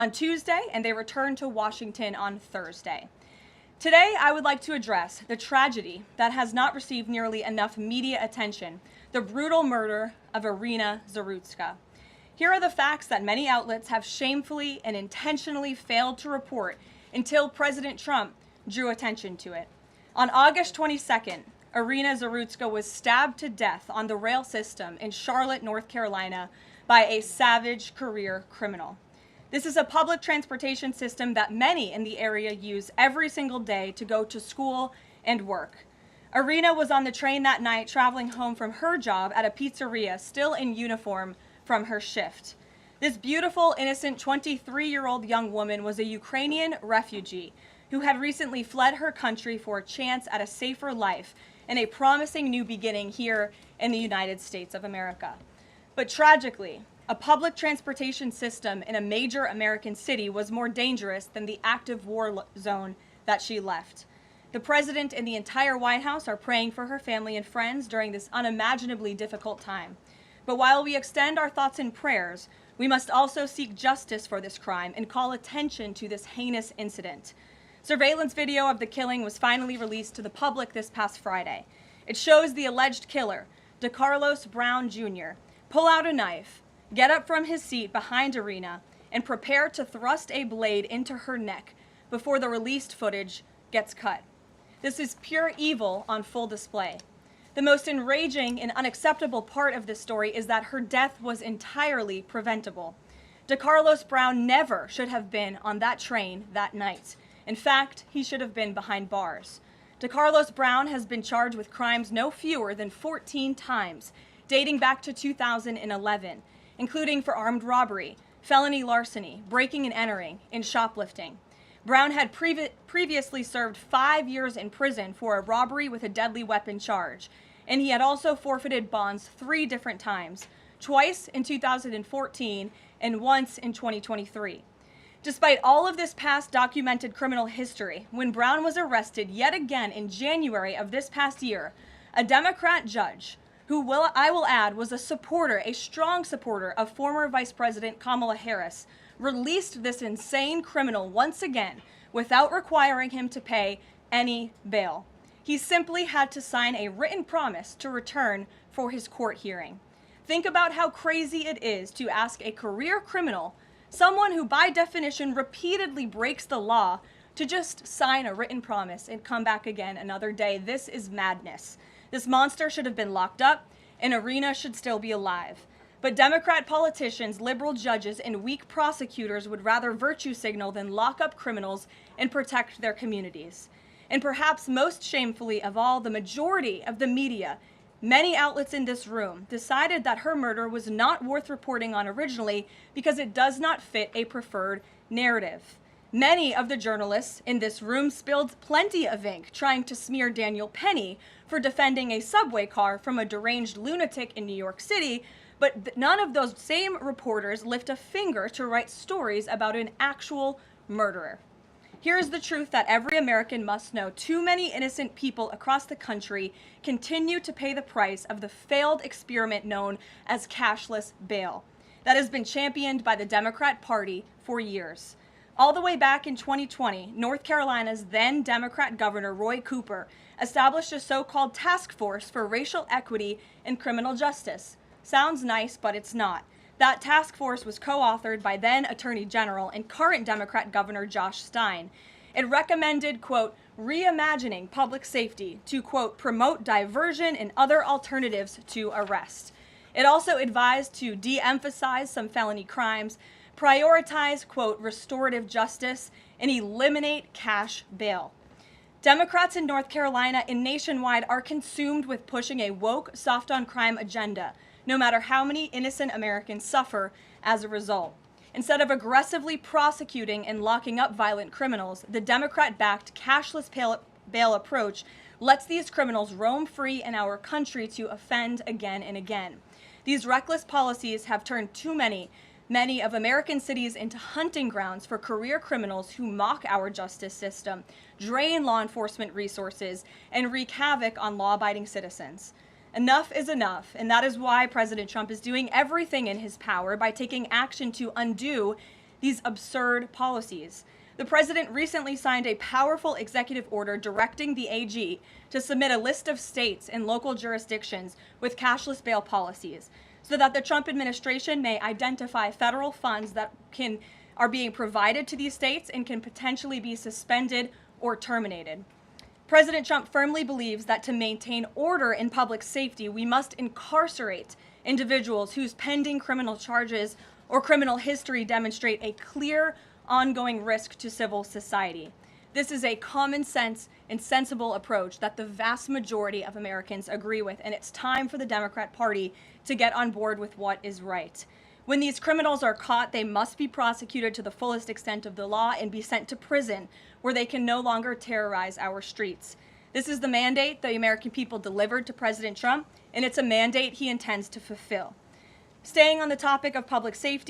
on Tuesday, and they returned to Washington on Thursday. Today, I would like to address the tragedy that has not received nearly enough media attention, the brutal murder of Irina Zarutska. Here are the facts that many outlets have shamefully and intentionally failed to report until President Trump drew attention to it. On August 22nd, Irina Zarutska was stabbed to death on the rail system in Charlotte, North Carolina, by a savage career criminal. This is a public transportation system that many in the area use every single day to go to school and work. Irina was on the train that night traveling home from her job at a pizzeria, still in uniform from her shift. This beautiful, innocent 23-year-old young woman was a Ukrainian refugee who had recently fled her country for a chance at a safer life and a promising new beginning here in the United States of America. But tragically, a public transportation system in a major American city was more dangerous than the active war zone that she left. The president and the entire White House are praying for her family and friends during this unimaginably difficult time. But while we extend our thoughts and prayers, we must also seek justice for this crime and call attention to this heinous incident. Surveillance video of the killing was finally released to the public this past Friday. It shows the alleged killer, DeCarlos Brown Jr., pull out a knife, get up from his seat behind Irina, and prepare to thrust a blade into her neck before the released footage gets cut. This is pure evil on full display. The most enraging and unacceptable part of this story is that her death was entirely preventable. DeCarlos Brown never should have been on that train that night. In fact, he should have been behind bars. DeCarlos Brown has been charged with crimes no fewer than 14 times, dating back to 2011, including for armed robbery, felony larceny, breaking and entering, and shoplifting. Brown had previously served 5 years in prison for a robbery with a deadly weapon charge, and he had also forfeited bonds 3 different times, twice in 2014 and once in 2023. Despite all of this past documented criminal history, when Brown was arrested yet again in January of this past year, a Democrat judge, I will add was a strong supporter of former Vice President Kamala Harris, released this insane criminal once again without requiring him to pay any bail. He simply had to sign a written promise to return for his court hearing. Think about how crazy it is to ask a career criminal, someone who by definition repeatedly breaks the law, to just sign a written promise and come back again another day. This is madness. This monster should have been locked up, and Irina should still be alive. But Democrat politicians, liberal judges, and weak prosecutors would rather virtue signal than lock up criminals and protect their communities. And perhaps most shamefully of all, the majority of the media, many outlets in this room, decided that her murder was not worth reporting on originally because it does not fit a preferred narrative. Many of the journalists in this room spilled plenty of ink trying to smear Daniel Penny for defending a subway car from a deranged lunatic in New York City, but none of those same reporters lift a finger to write stories about an actual murderer. Here's the truth that every American must know. Too many innocent people across the country continue to pay the price of the failed experiment known as cashless bail that has been championed by the Democrat Party for years. All the way back in 2020, North Carolina's then Democrat Governor Roy Cooper established a so-called task force for racial equity and criminal justice. Sounds nice, but it's not. That task force was co-authored by then Attorney General and current Democrat Governor Josh Stein. It recommended, quote, reimagining public safety to, quote, promote diversion and other alternatives to arrest. It also advised to de-emphasize some felony crimes, prioritize, quote, restorative justice, and eliminate cash bail. Democrats in North Carolina and nationwide are consumed with pushing a woke, soft-on-crime agenda, no matter how many innocent Americans suffer as a result. Instead of aggressively prosecuting and locking up violent criminals, the Democrat-backed cashless bail approach lets these criminals roam free in our country to offend again and again. These reckless policies have turned too many of American cities into hunting grounds for career criminals who mock our justice system, drain law enforcement resources, and wreak havoc on law-abiding citizens. Enough is enough, and that is why President Trump is doing everything in his power by taking action to undo these absurd policies. The president recently signed a powerful executive order directing the AG to submit a list of states and local jurisdictions with cashless bail policies so that the Trump administration may identify federal funds that are being provided to these states and can potentially be suspended or terminated. President Trump firmly believes that to maintain order in public safety, we must incarcerate individuals whose pending criminal charges or criminal history demonstrate a clear ongoing risk to civil society. This is a common sense and sensible approach that the vast majority of Americans agree with, and it's time for the Democrat Party to get on board with what is right. When these criminals are caught, they must be prosecuted to the fullest extent of the law and be sent to prison, where they can no longer terrorize our streets. This is the mandate the American people delivered to President Trump, and it's a mandate he intends to fulfill. Staying on the topic of public safety,